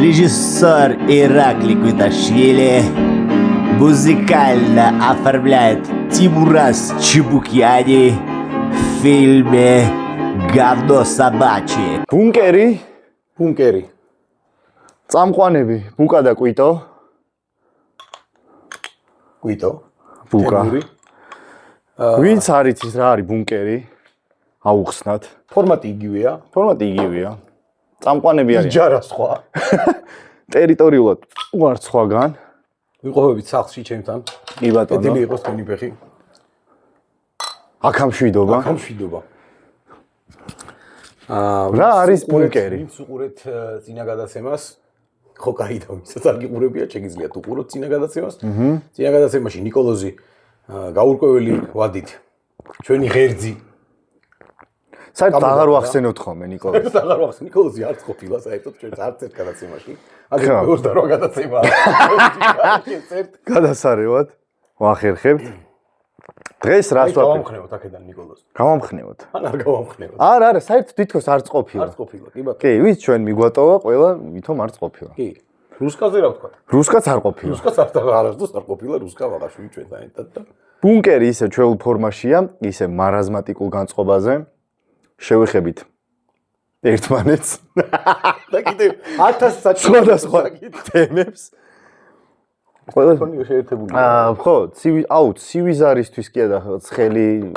Режиссер Ираклий Квиташвили музыкально оформляет Тимураз Чебукьяни в фильме «Говно собачье». Бункери. Წამყვანები ბუკა და კვიტო. ბუკა. ვინც არის ის რა არის ბუნკერი? აუხსნათ. ფორმატი იგივეა. წამყვანები არის. იჯარა სხვა. ტერიტორიულად უარ სხვაგან. ვიყოფებით სახლში ჩემთან. კი ბატონო. კეთილი იყოს თქვენი ფეხი. აქამშვიდობა. რა არის ბუნკერი? ვინც უყურეთ წინა გადაცემას, ხო კაი და ვისაც არ გიყურებიათ, შეგიძლიათ უყუროთ წინა გადაცემას. წინა გადაცემაში ნიკოლოზი გაურკვეველი ვადით ჩვენი ღერძი. საერთოდ აღარ ვახსენებთ ხოლმე ნიკოლოზს. აღარ ვახსენებ. ნიკოლოზი არც ყოფილა საერთოდ ჩვენს არც ერთ გადაცემაში. აგერ 28 გადაცემაა. გადასარევად ვახერხებთ. დღეს რას ვაკეთებ? გავამხნევოთ აქედან ნიკოლოზს. გავამხნევოთ. ან არ გავამხნევოთ. არა, საერთოდ თითქოს არც ყოფილა. კი ბატონო. კი, ვინც ჩვენ მიგვატოვა, ყველა ვითომ არც ყოფილა. კი. რუსკაზე რა ვთქვა? რუსკაც არ ყოფილა. რუსკაც არასდროს არ ყოფილა, რუსკა ვაღაშვილი ჩვენთან ერთად და ბუნკერი ისე ჩვეულ ფორმაშია, ისე მარაზმატიკულ განწყობაზე. შევეხებით ერთმანეთს და კიდევ 1000 სხვადასხვა თემებს. ყველა შეერთებული. ხო, ცივიზარისთვის კი და ცხელი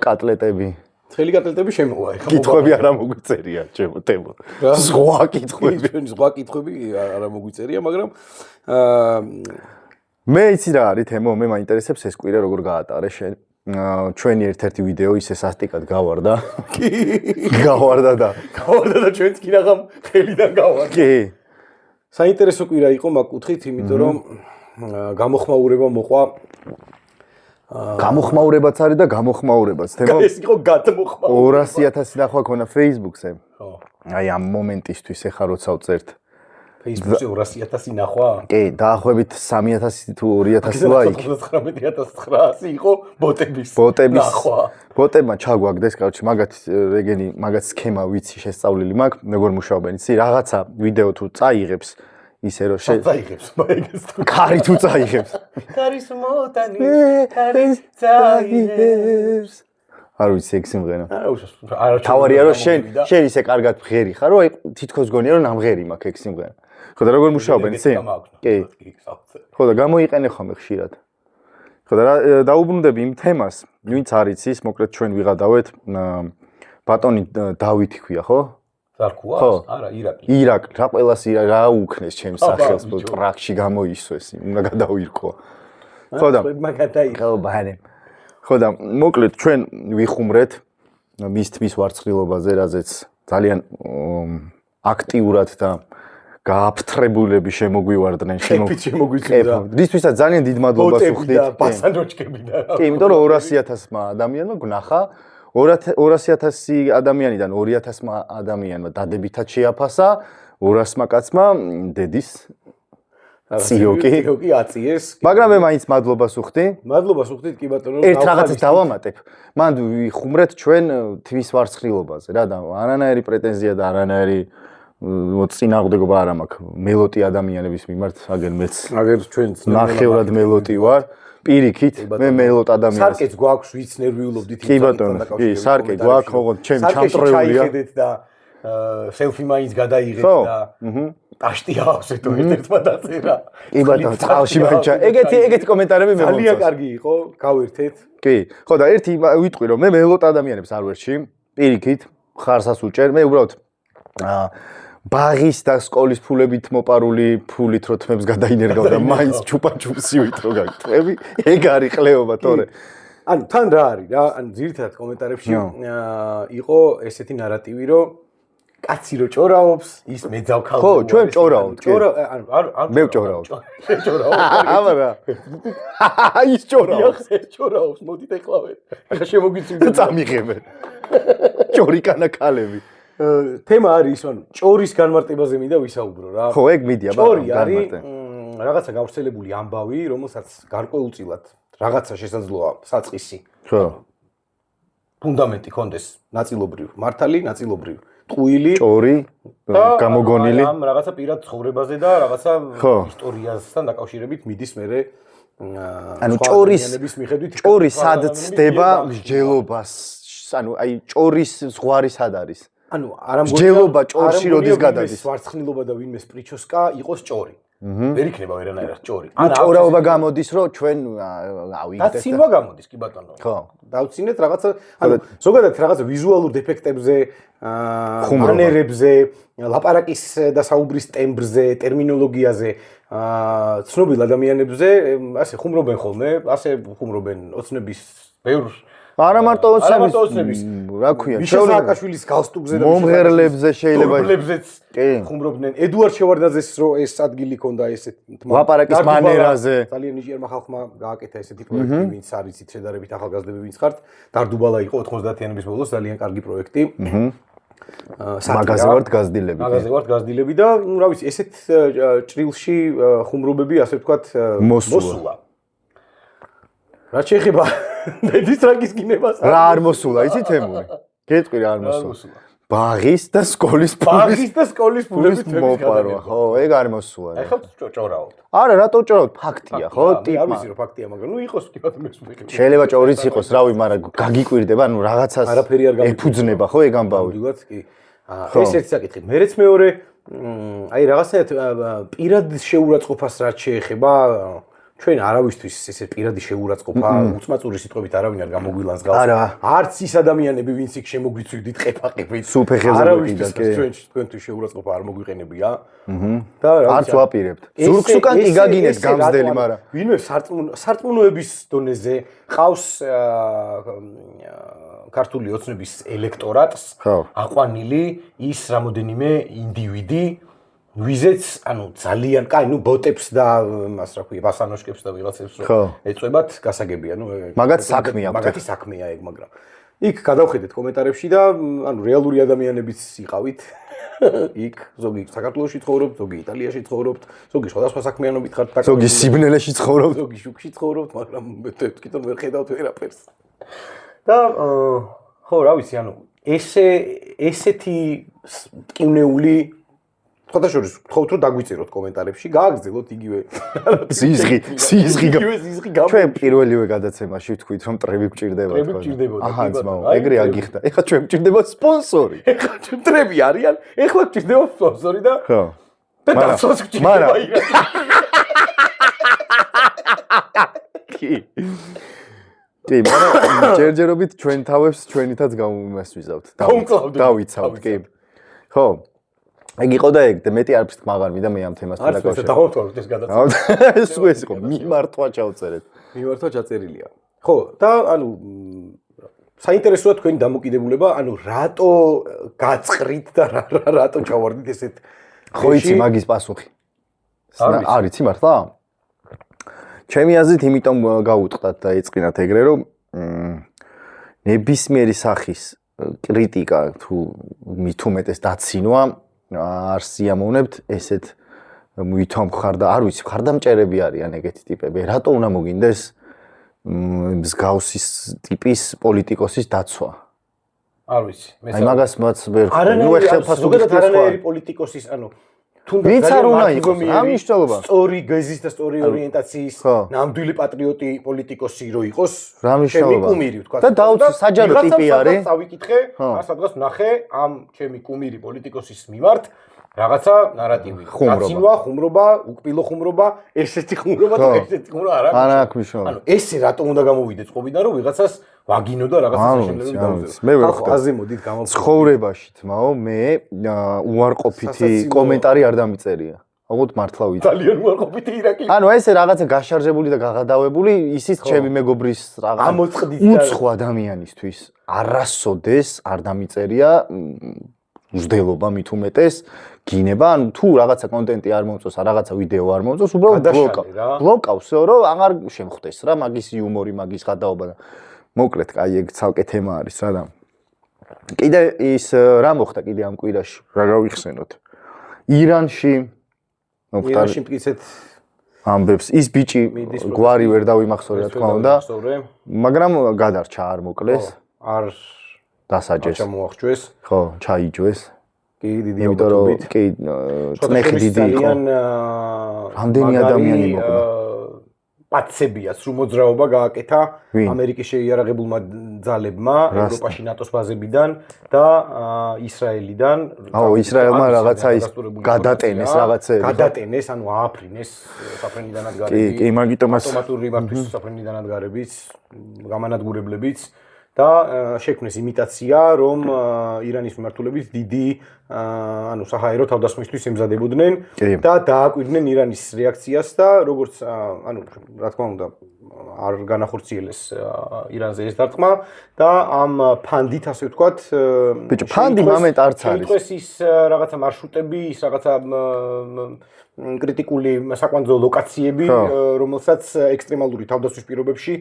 კატლეტები. ცხელი კატლეტები შემოვა ეხლა. კითხვები არ მოგვიწერია, ჩემო თემო. სხვა კითხვები. ჩვენი სხვა კითხვები არ მოგვიწერია, მაგრამ მე იცი რა არის თემო, მე მაინტერესებს ეს კვირა როგორ გაატარე შენ. ჩვენი ერთ-ერთი ვიდეო ისე სასტიკად გავარდა. კი. გავარდა და ჩვენც კი რაღაცა ხელიდან გავარდა. კი. საინტერესო კვირა იყო მაგ კუთხით, იმიტომ რომ გამოხმაურება მოყვა. გამოხმაურებაც არის და გამოხმაურებაც, თემო. ეს იყო გადმოხმაურება. 200,000 ნახვა ქონა Facebook-ზე. ხო. აი ამ მომენტისთვის ეხა როცა ვწერთ. Facebook-ზე 200,000 ნახვა? კი, დაახლოებით 3,000 თუ 2,000 ლაიქი. 19,900 იყო ბოტების ნახვა. ბოტებმა ჩაგვაგდეს, короче, მაგათ სქემა ვიცი შესწავლილი მაქვს, როგორ მუშაობენ, იცი, რაღაცა ვიდეო თუ წაიღებს, ისე რომ წაიღებს, მაგას თუ კარი თუ წაიღებს. კარის მოტანი, კარის წაიღებს. არ ვიცი ეგ სიმღერა. არა, თავარია რომ შენ ისე კარგად მღერი ხარ, რომ აი თითქოს გონია რომ ნამღერი მაქვს ეგ სიმღერა. ხო და როგორ მუშაობენ, იცი? კი. ხო და გამოიყენე ხომ ხშირად. ხო და დაუბრუნდები იმ თემას, ვინც არ იცის, მოკლედ ჩვენ ვიღადავეთ ბატონი დავითი ქვია, ხო? ზარქუას? არა, ირაკლი. ირაკლი, რა ყველას რა უქნეს ჩემს სახელს, ტრაქში გამოისვეს, უნდა გადავირქვა. ხო და მაგათაიღო ბანე. ხო და მოკლედ ჩვენ ვიხუმრეთ მის ვარცხილობაზე, რაზეც ძალიან აქტიურად და გააფთრებულები შემოგვივარდნენ, შემოგვიწვია. რისთვისაც ძალიან დიდ მადლობას ვუხდით. ბასანოჩკები და. კი, იმიტომ რომ 200,000-მა ადამიანმა გნახა, 200,000 ადამიანიდან 2,000 ადამიანმა დადებითად შეაფასა, 200 კაცმა დედის ციოკი აწიეს. მაგრამ მე მაინც მადლობას ვუხდი. მადლობას ვუხდით კი ბატონო. ერთ რაღაცას დავამატებ. მან ვიხუმრეთ ჩვენ თვის ვარცხილობაზე რა და არანაირი პრეტენზია და არანაირი წინააღმდეგობა არ მაქვს მელოტი ადამიანების მიმართ, აგერ მეც. აგერ ჩვენც ნახევრად მელოტი ვარ. პირიქით, მე მელოტ ადამიანს. სარკეც გვაქვს, ვიც ნერვიულობდით იმ საკითხთან დაკავშირებით. კი, სარკე გვაქვს, ოღონდ ჩემ ჩამტრეულია. ჩაიხედეთ და სელფი მაინც გადაიღეთ და ტაშტი ავსეთო ერთ-ერთმა დაწერა. კი ბატონო, წყალში მაინც. ეგეთი კომენტარები მე მომწონს. ძალიან კარგი იყო, გავერთეთ. კი, ხო და ერთი ვიტყვი რომ მე მელოტ ადამიანებს არ ვერში, პირიქით, ხარსას უჭერ, მე უბრალოდ ბაღის და სკოლის ფულებით მოპარული ფულით რო თმებს გადაინერგავ და მაინც ჩუპაჩუპსი ვით რო გაგტყვები, ეგ არის ყლეობა თორე. ანუ თან რა არის რა, ანუ ძირითადად კომენტარებში იყო ესეთი ნარატივი რომ კაცი რო ჭორაობს, ის მეძავ ქალს. ხო, ჩვენ ჭორავთ. არ მე ვჭორავ. ჭორავ. აბა. ის ჭორავს. ჭორავს, მოდით ეხლავე. ახლა შემოგვიწვია. წამიღებენ. ჭორიკანა ქალები. თემა არის ის, ანუ ჭორის განმარტებაზე მინდა ვისაუბრო რა. ხო, ეგ მიდია, ჭორი არის რაღაცა გავრცელებული ამბავი, რომელსაც გარკვეულწილად რაღაცა შესაძლოა საწყისი. ხო. ფუნდამენტი კონდეს ნაწილობრივ მართალი, ნაწილობრივ ტყუილი, ჭორი, გამოგონილი. ამ რაღაცა პირად ცხოვრებაზე და რაღაცა ისტორიასთან დაკავშირებით მიდის მერე ანუ ჭორი სად ცდება მსჯელობას, ანუ აი ჭორის ზღვარი სად არის? ანუ არა მსჯელობა ჭორში როდის გადადის? ვარცხნილობა და ვინმე პრიჩოსკა იყოს ჭორი. ვერ იქნება ვერანაირად ჭორი. ან ჭორაობა გამოდის, რომ ჩვენ ავიგდეთ. დაცინვა გამოდის, კი ბატონო. ხო. დავცინეთ რაღაცა, ანუ ზოგადად რაღაცა ვიზუალურ დეფექტებზე, მანერებზე, ლაპარაკის და საუბრის ტემბრზე, ტერმინოლოგიაზე, ცნობილ ადამიანებზე, ასე ხუმრობენ ხოლმე, ასე ხუმრობენ ოცნების ბევრ არა მარტო ოცნების, რა ქვია, მიშა-სააკაშვილის გალსტუკზე და მომღერლებზე შეიძლება ხუმრობლებზეც ხუმრობდნენ. ედუარდ შევარდაძეს რო ეს ადგილი ქონდა ესეთ ლაპარაკის მანერაზე. ძალიან ნიჭიერმა ხალხმა გააკეთა ესეთი პროექტი, ვინც არიცით შედარებით ახალგაზრდები ვინც ხართ. დარდუბალა იყო 90-იანების ბოლოს ძალიან კარგი პროექტი. მაგაზე ვართ გაზრდილები. მაგაზე ვართ გაზრდილები და ნუ რა ვიცი, ესეთ ჭრილში ხუმრობები ასე ვთქვათ მოსულა. რა შეიძლება მედის რაგის გინებას? რა არ მოსულა, იცით ემური? გეტყვი რა არ მოსულა. ბაღის და სკოლის ფულების მოპარვა, ხო, ეგ არ მოსულა. ეხლა ჭორავთ. არა, რატო ჭორავთ? ფაქტია, ხო? არ ვიცი რომ ფაქტია, მაგრამ ნუ იყოს თვითონ მე ვიყიდე. შეიძლება ჭორიც იყოს, რავი, მაგრამ გაგიკვირდება, ანუ რაღაცას არაფერი არ ეფუძნება, ხო, ეგ ამბავი. ნამდვილად კი. ეს ერთი საკითხი. მეც მეორე, აი რაღაცა პირად შეურაცხყოფას რაც შეეხება ჩვენ არავისთვის ესე პირადი შეურაცხყოფა უცმაწური სიტყვებით არავინ არ გამოგვილანს გავს. არც ის ადამიანები, ვინც იქ შემოგვიცვიდით ყეფაყებით. არავისთვის თქვენთვის შეურაცხყოფა არ მოგვიყენებია. და არც ვაპირებთ. ზურგს უკან კი გაგინეთ გამზდელი, მაგრამ ვინმე სარწმუნოების დონეზე ყავს ქართული ოცნების ელექტორატს აყვანილი ის რამოდენიმე ინდივიდი ვიზეც, ანუ ძალიან, კაი, ნუ ბოტებს და მას რა ქვია, ბასანოშკებს და ვიღაცებს რომ ეწვებათ, გასაგებია, ნუ მაგათ საქმე აქვს. მაგათი საქმეა ეგ, მაგრამ იქ გადავხედეთ კომენტარებში და ანუ რეალური ადამიანებიც იყავით. იქ ზოგი საქართველოში ცხოვრობთ, ზოგი იტალიაში ცხოვრობთ, ზოგი სხვადასხვა საქმიანობით ხართ, ზოგი სიბნელეში ცხოვრობთ, ზოგი შუქში ცხოვრობთ, მაგრამ თვითონ ვერ ხედავთ ვერაფერს. და ხო, რა ვიცი, ანუ ესეთი ტკივნეული ხოდაშორის ვთხოვთ რომ დაგვიწეროთ კომენტარებში, გააგრძელოთ იგივე სიზღი ჩვენ პირველივე გადაცემაში ვთქვით რომ ტრები გჭირდება თქვა. აჰა, ძმაო, ეგრე აგიხდა. ეხლა ჩვენ გჭირდება სპონსორი. ეხლა ჩვენ ტრები არიან, ეხლა გჭირდება სპონსორი და ხო. და დაცვას გჭირდება ირაკი. კი, მაგრამ ჯერჯერობით ჩვენ თავებს ჩვენითაც გამომასვიზავთ. დავიცავთ, კი. ხო. ეგ იყო და ეგ და მეტი არაფერს თქმა მიდა მე ამ თემასთან არც დაკავშირებით. დავამთავროთ ეს გადაცემა. ეს იყო მიმართვა ჩავწერეთ. მიმართვა ჩაწერილია. ხო, და ანუ საინტერესოა თქვენი დამოკიდებულება, ანუ რატო გაწყრით და რატო ჩავარდით ესეთ ხო იცი მაგის პასუხი. არ იცი მართლა? ჩემი აზრით იმიტომ გაუტყდათ და ეწყინათ ეგრე რომ ნებისმიერი სახის კრიტიკა თუ მით უმეტეს დაცინვა არ სიამოვნებთ ესეთ ვითომ ხარ და არ ვიცი ხარდამჭერები არიან ეგეთი ტიპები. რატო უნდა მოგინდეს მსგავსი ტიპის პოლიტიკოსის დაცვა? არ ვიცი. აი მაგას მაც ვერ ნუ ეხება ზოგადად არანაირი პოლიტიკოსის, ანუ თუნდაც არ უნდა იყოს ამ მნიშვნელობა. სწორი გეზის და სწორი ორიენტაციის ნამდვილი პატრიოტი პოლიტიკოსი რო იყოს, რა მნიშვნელობა? კუმირი ვთქვა. და დაუცი საჯარო ტიპი არის. წავიკითხე, სადღაც ვნახე ამ ჩემი კუმირი პოლიტიკოსის მიმართ რაღაცა ნარატივი. დაცინვა, ხუმრობა, უკბილო ხუმრობა, ესეთი ხუმრობა და ესეთი ხუმრობა არა აქვს მნიშვნელობა. ანუ ესე რატო უნდა გამოვიდეთ წყობიდან რომ ვიღაცას ვაგინო და რაღაცა შეშინებელი დავუძე. მე ვერ ხვდები. აზე მოდით გამოვიდეთ. ცხოვრებაში თმაო მე უარყოფითი კომენტარი არ დამიწერია. აღუთ მართლა ვიცი. ძალიან უარყოფითი ირაკი. ანუ ესე რაღაცა გაშარჟებული და გაღადავებული ისიც ჩემი მეგობრის რაღაც უცხო ადამიანისთვის არასოდეს არ დამიწერია უძდელობა მით უმეტეს გინება, ანუ თუ რაღაცა კონტენტი არ მომწონს, რაღაცა ვიდეო არ მომწონს, უბრალოდ ბლოკავსო, რომ აღარ შემხვდეს რა მაგის იუმორი, მაგის გადაობა და მოკლედ, აი ეგ ცალკე თემა არის რა და კიდე ის რა მოხდა კიდე ამ კვირაში, რა გავიხსენოთ. ირანში მოგხდარით ამბებს ის ბიჭი გვარი ვერ დავიმახსოვრე რა თქმა უნდა, მაგრამ გადარჩა არ მოკლეს. არ დასაჯეს. ჩამოახჭვეს. ხო, ჩაიჯვეს. კი, დიდი იმიტომ რომ კი წნეხი დიდი იყო. რამდენი ადამიანი მოკლა? პაცებია, სრულ მოძრაობა გააკეთა ამერიკის შეიარაღებულმა ძალებმა ევროპაში ნატოს ბაზებიდან და ისრაელიდან. აუ, ისრაელმა რაღაცა ის გადატენეს რაღაცეები. გადატენეს, ანუ ააფრინეს საფრენიდანაც გარები. კი, მაგიტომაც ავტომატური მართვის საფრენიდანაც გარებიც, გამანადგურებლებიც და შექმნეს იმიტაცია, რომ ირანის მიმართულებით დიდი ანუ საჰაერო თავდასხმისთვის ემზადებოდნენ და დააკვირდნენ ირანის რეაქციას და როგორც ანუ რა თქმა უნდა არ განახორციელეს ირანზე ეს დარტყმა და ამ ფანდით ასე ვთქვათ ბიჭო ფანდი მომენტ არც არის შეიტყვეს ის რაღაცა მარშრუტები ის რაღაცა კრიტიკული საკვანძო ლოკაციები რომელსაც ექსტრემალური თავდასხმის პირობებში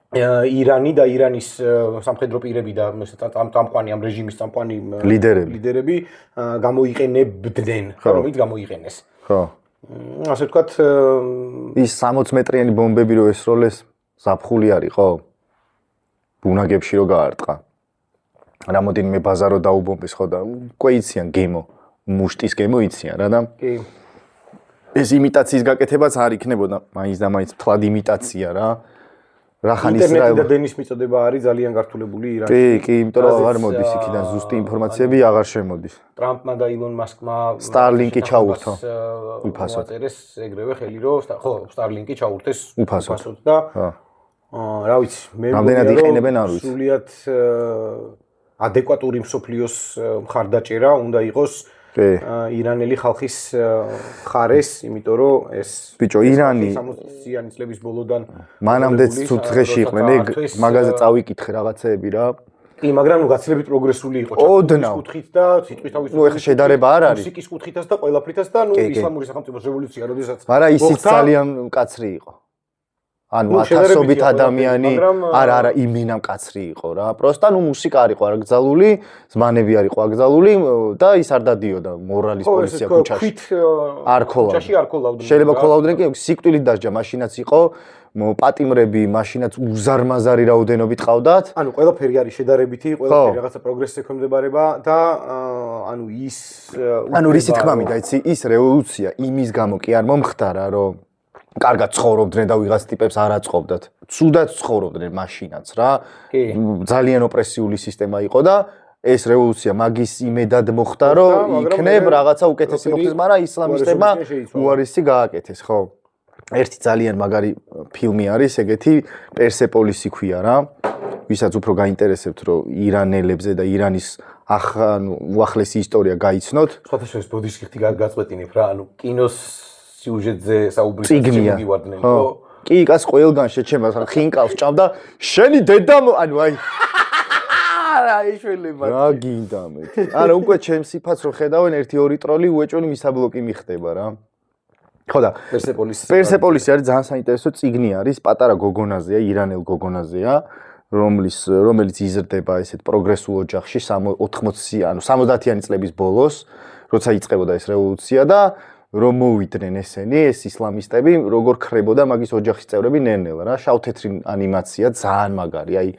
ირანი და ირანის სამხედრო პირები და წამყვანი ამ რეჟიმის წამყვანი ლიდერები გამოიყენებდნენ, რომ ის გამოიყენეს. ხო. ასე ვთქვათ, ის 60 მეტრიანი ბომბები რო ესროლეს, ზაფხული არის, ხო? ბუნაგებში რო გაარტყა. რამოდენიმე ბაზა რო დაუბომბეს, ხო და უკვე იციან გემო, მუშტის გემო იციან რა და? კი. ეს იმიტაციის გაკეთებაც არ იქნებოდა, მაინც და მაინც თლად იმიტაცია რა. ინტერნეტი და დენის მიწოდება არის ძალიან გართულებული ირანში. კი, იმიტომ რომ აღარ მოდის იქიდან ზუსტი ინფორმაციები აღარ შემოდის. ტრამპმა და ილონ მასკმა სტარლინკი ჩაურთო. უფასოდ. წერეს ეგრევე ხელი რომ ხო, სტარლინკი ჩაურთეს უფასოდ და რა ვიცი, მე რამდენად იყენებენ არ ვიცი. სულიად ადეკვატური მსოფლიოს მხარდაჭერა უნდა იყოს ირანელი ხალხის ხარეს, იმიტომ რომ ეს ბიჭო ირანი 60-იანი წლების ბოლოდან მანამდეც ცუდ დღეში იყვნენ, მაგაზე წავიკითხე რაღაცეები რა. კი, მაგრამ ნუ გაცილებით პროგრესული იყო ოდნავ კუთხით და სიტყვის თავისუფლების. ნუ ეხა შედარება არ არის. მუსიკის კუთხითაც და ყველაფრითაც და ნუ ისლამური სახელმწიფოს რევოლუცია, როდესაც მაგრამ ისიც ძალიან მკაცრი იყო. ანუ ათასობით ადამიანი არა იმენა მკაცრი იყო რა. პროსტა ნუ მუსიკა არისო არ გძალული, ზმანები არისო აკძალული და ის არ დადიოდა მორალის პოლიცია ქუჩაში. არ ქოლავდა. ქუჩაში არ ქოლავდნენ. შეიძლება ქოლავდნენ კი, სიკვდილით დასჯა, მაშინაც იყო პატიმრები, მაშინაც უზარმაზარი რაოდენობით ყავდათ. ანუ ყველაფერი არის შედარებითი, ყველაფერი რაღაცა პროგრესს ექვემდებარება და ანუ ის ანუ რისი თქმა მინდა, იცი, ის რევოლუცია იმის გამო კი არ მომხდარა, რომ კარგად ცხოვრობდნენ და ვიღაც ტიპებს არ აწყობდათ. ცუდად ცხოვრობდნენ მაშინაც რა. ძალიან ოპრესიული სისტემა იყო და ეს რევოლუცია მაგის იმედად მოხდა, რომ იქნებ რაღაცა უკეთესი მოხდეს, მაგრამ ისლამისტებმა უარესი გააკეთეს, ხო? ერთი ძალიან მაგარი ფილმი არის, ეგეთი პერსეპოლისი ქვია რა. ვისაც უფრო გაინტერესებთ, რომ ირანელებზე და ირანის უახლესი ისტორია გაიცნოთ. სხვათა შორის ბოდიშკირთი გაწყვეტინებ რა, ანუ კინოს სიუჟეტზე საუბრის მივიwardnen, ხო? კი, იკას ყველგან შეჩემას, ხინკალს ჭამდა, შენი დედა, ანუ აი რა ეშველება. რა გინდა მე? არა, უკვე ჩემს სიფათს რო ხედავენ 1-2 ტროლი უეჭველი მისაბლოკი მიხდება რა. ხო და პერსეპოლისი არის ძალიან საინტერესო წიგნი არის, პატარა გოგონაზეა, ირანელ გოგონაზეა, რომელიც იზრდება ესეთ პროგრესულ ოჯახში 80 ანუ 70-იანი წლების ბოლოს, როცა იწყებოდა ეს რევოლუცია და რომ მოვიდნენ ესენი, ეს ისლამისტები, როგორ ქრებოდა მაგის ოჯახის წევრები ნელ-ნელა რა, შავ-თეთრი ანიმაცია, ძალიან მაგარი, აი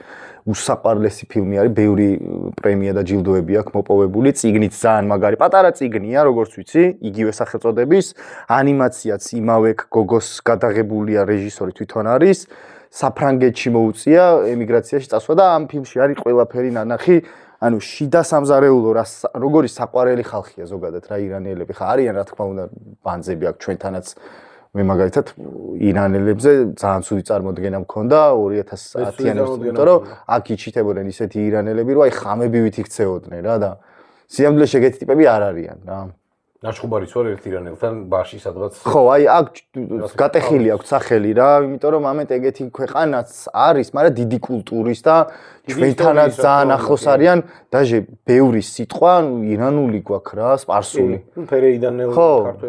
უსაყვარლესი ფილმი არის, ბევრი პრემია და ჯილდოები აქვს მოპოვებული, წიგნიც ძალიან მაგარი, პატარა წიგნია, როგორც ვიცი, იგივე სახელწოდების, ანიმაციაც იმავე გოგოს გადაღებულია, რეჟისორი თვითონ არის, საფრანგეთში მოუწია ემიგრაციაში წასვლა და ამ ფილმში არის ყველაფერი ნანახი. ანუ შიდა სამზარეულო როგორი საყვარელი ხალხია ზოგადად რა ირანელები ხა არიან რა თქმა უნდა ბანძები აქვს ჩვენთანაც მე მაგალითად ირანელებზე ძალიან ცუდი წარმოდგენა მქონდა 2010-იანებში იმიტომ რომ აქ იჩიტებოდნენ ისეთი ირანელები რომ აი ხამებივით იქცეოდნენ რა და სიამბლეში ეგეთი ტიპები არ არიან რა ნაშხუბარიც ვარ ერთ ირანელთან ბარში სადღაც ხო აი აქ გატეხილი აქვს სახელი რა იმიტომ რომ ამეთ ეგეთი ქვეყანაც არის მაგრამ დიდი კულტურის და ჩვენთანაც ძალიან ახლოს არიან დაჟე ბევრი სიტყვა ირანული გვაქვს რა სპარსული ფერეიდანელ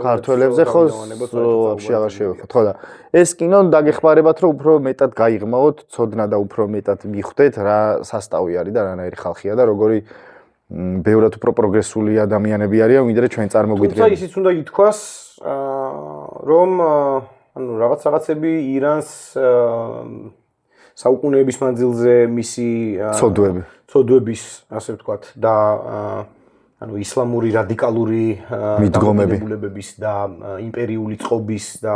ქართველებზე ხო ვაფშე აღარ შევეხოთ ხო და ეს კინო დაგეხმარებათ რომ უფრო მეტად გაიღმაოთ ცოდნა და უფრო მეტად მიხვდეთ რა სასტავი არის და რანაირი ხალხია და როგორი ბევრად უფრო პროგრესული ადამიანები არიან, ვიდრე ჩვენ წარმოგვიდგენთ. თუმცა ისიც უნდა ითქვას, რომ ანუ რაღაცები ირანს საუკუნეების მანძილზე მისი ცოდვების, ასე ვთქვათ და ანუ ისლამური რადიკალური მიდგომებების და იმპერიული წყობის და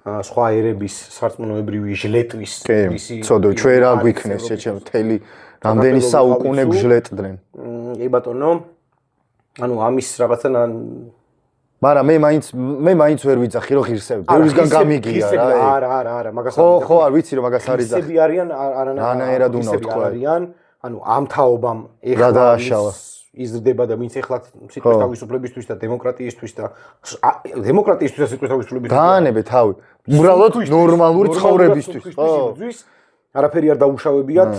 სხვა ერების სარწმუნოებრივი ჟლეტვის ისი ცოდო ჩვენ რა გვიქნეს შეჩემ მთელი რამდენი საუკუნე გჟლეტდნენ კი ბატონო ანუ ამის რაღაცა მაგრამ მე მაინც ვერ ვიძახი რომ ღირსები ბევრისგან გამიგია რა არა მაგას ხო არ ვიცი რომ მაგას არის ღირსები არიან არანაირად უნდა ვთქვა ანუ ამ თაობამ ეხლა იზრდება და ვინც ეხლა სიტყვის თავისუფლებისთვის და დემოკრატიისთვის და დემოკრატიისთვის და სიტყვის თავისუფლებისთვის დაანებე თავი უბრალოდ ნორმალური ცხოვრებისთვის ხო არაფერი არ დაუშავებიათ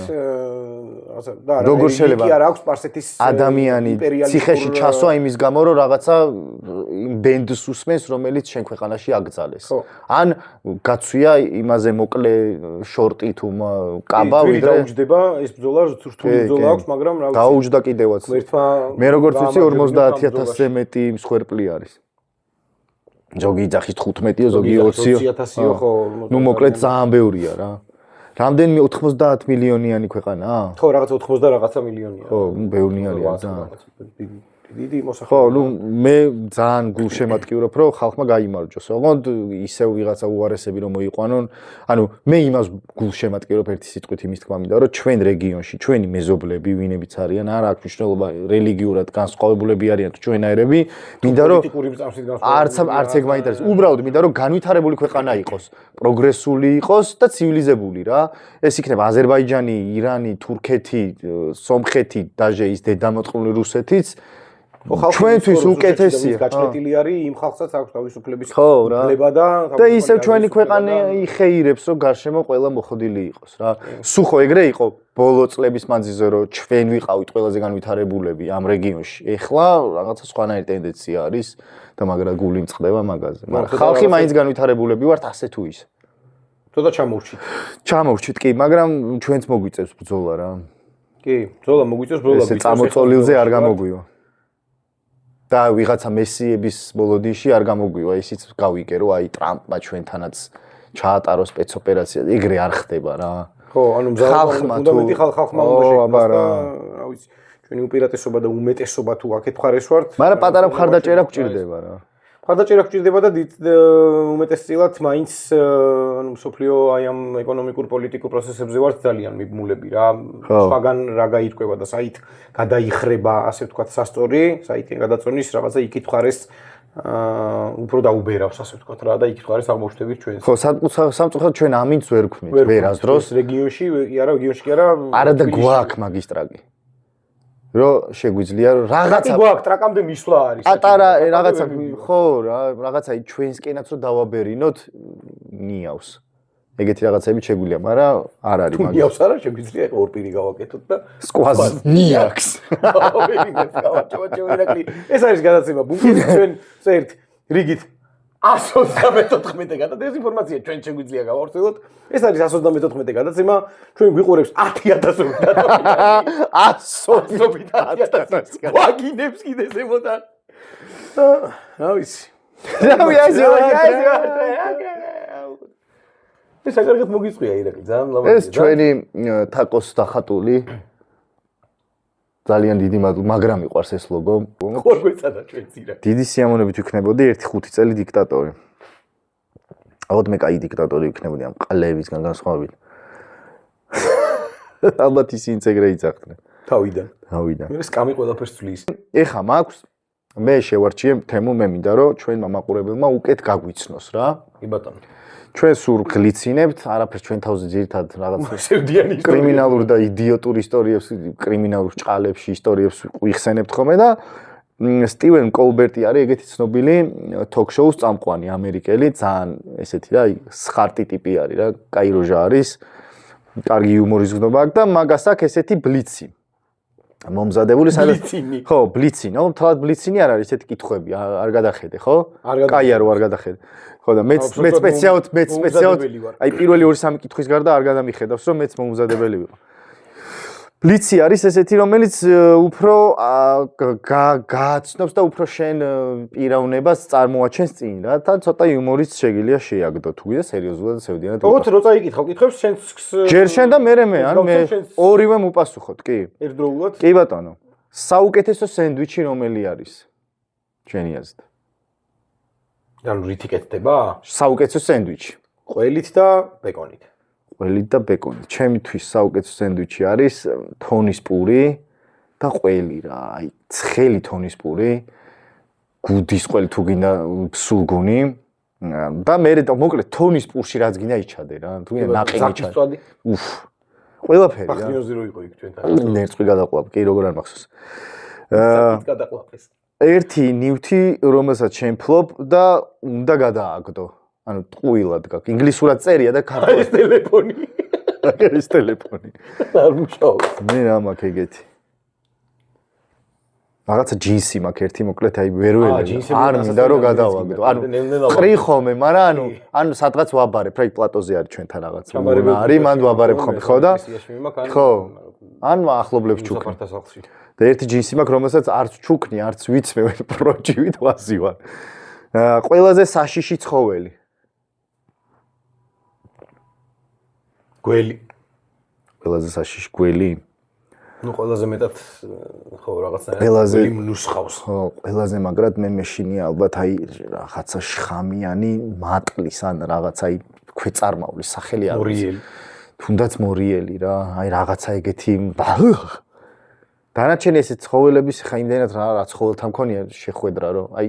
და როგორ შეიძლება არ აქვს სპარსეთის ადამიანი ციხეში ჩასვა იმის გამო რომ რაღაცა ბენდს უსმენს რომელიც შენ ქვეყანაში აკრძალეს ან გაცვია იმაზე მოკლე შორტი თუ კაბა ვიდრე დაუჯდება ეს ბრძოლა რთული ბრძოლა აქვს მაგრამ რა ვიცი დაუჯდა კიდევაც მე როგორც ვიცი 50000-ზე მეტი მსხვერპლი არის ზოგი იძახის 15-ო ზოგი 20-ო ხო ნუ მოკლედ ძალიან ბევრია რა რამდენი 90 მილიონიანი ქვეყანაა? ხო, რაღაცა 80 და რაღაცა მილიონია. ხო, ბევრი არიან ძალიან. დიდი მოსახლეობა. ხო, ნუ მე ძალიან გულშემატკივრობ, რომ ხალხმა გაიმარჯვოს. ოღონდ ისევ ვიღაცა უარესები რომ მოიყვანონ, ანუ მე იმას გულშემატკივრობ ერთი სიტყვით იმის თქმა მინდა, რომ ჩვენ რეგიონში, ჩვენი მეზობლები, ვინებიც არიან, არ აქვს მნიშვნელობა რელიგიურად განსხვავებულები არიან თუ ჩვენაერები, მინდა რომ არც ეგ მაინტერესებს. უბრალოდ მინდა რომ განვითარებული ქვეყანა იყოს, პროგრესული იყოს და ცივილიზებული რა. ეს იქნება აზერბაიჯანი, ირანი, თურქეთი, სომხეთი, დაჟე ის დედამოწყვლული რუსეთიც ჩვენთვის უკეთესია. გაჭრეტილი არის იმ ხალხსაც აქვს თავისუფლების უფლება და ისევ ჩვენი ქვეყანა იხეირებს რომ გარშემო ყველა მოხდილი იყოს რა. სულ ხო ეგრე იყო ბოლო წლების მანძილზე რომ ჩვენ ვიყავით ყველაზე განვითარებულები ამ რეგიონში. ეხლა რაღაცა სხვანაირი ტენდენცია არის და მაგრამ გული მწყდება მაგაზე. მაგრამ ხალხი მაინც განვითარებულები ვართ ასე თუ ისე. ცოტა ჩამოვრჩით. ჩამოვრჩით კი, მაგრამ ჩვენც მოგვიწევს ბრძოლა რა. კი, ბრძოლა მოგვიწევს, ბრძოლა ეს წამოწოლილზე არ გამოგვივა. და ვიღაცა მესიების ბოლოდინში არ გამოგვივა, ისიც გავიგე რომ აი ტრამპმა ჩვენთანაც ჩაატაროს სპეცოპერაცია, ეგრე არ ხდება რა. ხო, ანუ ფუნდამენტი ხალხმა უნდა შექმნას და რა ვიცი, ჩვენი უპირატესობა და უმეტესობა თუ აქეთ მხარეს ვართ. მაგრამ პატარა მხარდაჭერა გვჭირდება რა. მხარდაჭერა გვჭირდება და უმეტესწილად მაინც ანუ მსოფლიო აი ამ ეკონომიკურ პოლიტიკურ პროცესებზე ვართ ძალიან მიბმულები რა. სხვაგან რა გაირკვევა და საით გადაიხრება, ასე ვთქვათ, სასტორი, საითი გადაწონის რაღაცა იქით მხარეს უფრო დაუბერავს, ასე ვთქვათ რა და იქით მხარეს აღმოჩნდებით ჩვენს. ხო, სამწუხაროდ ჩვენ ამინც ვერ გვქნით ვერას დროს რეგიონში, კი არა, რეგიონში კი არა. არა და გვაქვს მაგისტრატი. რომ შეგვიძლია რაღაცა გვაქვს ტრაკამდე მისვლა არის. პატარა რაღაცა ხო რა, რაღაცა ჩვენსკენაც რომ დავაბერინოთ ნიავს. ეგეთი რაღაცები შეგვიძლია, მაგრამ არ არის მაგ. ნიავს არა, შეგვიძლია ორ პირი გავაკეთოთ და სკვას ნიაქს. ეს არის გადაცემა ბუნკერი ჩვენ წერთ რიგით 134 გადაცემა ეს ინფორმაცია ჩვენ შეგვიძლია გავავრცელოთ. ეს არის 134 გადაცემა. ჩვენ გვიყურებს 10000 100.000 ვაგინებს კიდე ზემოდან. რა ვიცი. ეს აგერგეთ მოგიწვია ირაკლი ძალიან ლამაზია. ეს ჩვენი თაკოს დახატული ძალიან დიდი მადლობა, მაგრამ მიყვარს ეს ლოგო. ხوار გვეცადა ჩვენ ძირა. დიდი სიამოვნებით ვიქნებოდი 1-5 წელი დიქტატორი. ალბათ მე კაი დიქტატორი ვიქნებოდი ამ ყლებისგან განსხვავებით. ალბათ ისინიც ეგრე იძახდნენ. თავიდან. მე სკამი ყველაფერს ცვლის. ეხა მაქვს მე შევარჩიე თემუ მე მინდა რომ ჩვენმა მაყურებელმა უკეთ გაგვიცნოს რა. კი ბატონო. ჩვენ სულ გლიცინებთ, არაფერს ჩვენ თავზე ძირითად რაღაც კრიმინალურ და იდიოტურ ისტორიებს, კრიმინალურ ჭყალებში ისტორიებს ვიხსენებთ ხოლმე და სტივენ კოლბერტი არის ეგეთი ცნობილი თოქ-შოუს წამყვანი ამერიკელი, ძალიან ესეთი რა, სხარტი ტიპი არის რა, კაიროჟა არის, კარგი იუმორის გზნობა აქვს და მაგას აქვს ესეთი ბლიცი. მომზადებული ხო, ბლიცინი, ნუ თავად ბლიცინი არ არის ესეთი კითხვები, არ გადახედე, ხო? კაია რო არ გადახედე. ხო და მეც სპეციალურად აი პირველი 2-3 კითხვის გარდა არ გადამიხედავს რომ მეც მომზადებელი ვიყო. ბლიცი არის ესეთი რომელიც უფრო გააცნობს და უფრო შენ პიროვნებას წარმოაჩენს წინ რა. თან ცოტა იუმორიც შეგიძლია შეაგდო თუ გინდა სერიოზულად შევდიანად. ოღონდ როცა იკითხავ კითხვებს შენს ჯერ შენ და მე ან მე ორივე მოპასუხოთ, კი. ერთდროულად? კი ბატონო. საუკეთესო სენდვიჩი რომელი არის? ჩვენი აზრით. ანუ რითი კეთდება? საუკეთესო სენდვიჩი. ყველით და ბეკონით. ყველით და ბეკონით. ჩემთვის საუკეთესო სენდვიჩი არის თონის პური და ყველი რა. აი, ცხელი თონის პური, გუდის ყველი თუ გინდა სულგუნი და მე მოკლედ თონის პურში რაც გინდა იჩადე რა. თუ გინდა ნაყინი იჩადე. უფ. ყველაფერი რა. ფაქტიოზი რო იყო იქ ჩვენთან. ნერწყვი გადაყლაპ, კი როგორ არ მახსოვს. გადაყლაპეს. ერთი ნივთი, რომელსაც შემფლობ და უნდა გადააგდო. ანუ ტყუილად გაქვს. ინგლისურად წერია და ქართულად. ეს ტელეფონი. ეს ტელეფონი. არ მუშაობს. მე რა მაქვს ეგეთი. რაღაცა ჯინსი მაქვს ერთი მოკლედ აი ვერ ველები. არ მინდა რომ გადავაგდო. ანუ ყრი ხოლმე, მაგრამ ანუ სადღაც ვაბარებ, რა პლატოზე არის ჩვენთან რაღაც. არის, მანდ ვაბარებ ხოლმე, ხო და? ხო. ან ახლობლებს ჩუქნი. და ერთი ჯინსი მაქვს, რომელსაც არც ჩუქნი, არც ვიცმე, პროჯივით ვაზივარ. ყველაზე საშიში ცხოველი. გველი. ყველაზე საშიში გველი. ნუ ყველაზე მეტად ხო რაღაცნაირად ნუსხავს. ხო, ყველაზე მაგრად მე მეშინია ალბათ აი რაღაცა შხამიანი მატლის ან რაღაცა აი ქვეწარმავლის სახელი არის. მორიელი. თუნდაც მორიელი რა, აი რაღაცა ეგეთი დანარჩენი ესე ცხოველების ხა იმდენად რა ცხოველთან მქონია შეხვედრა რომ აი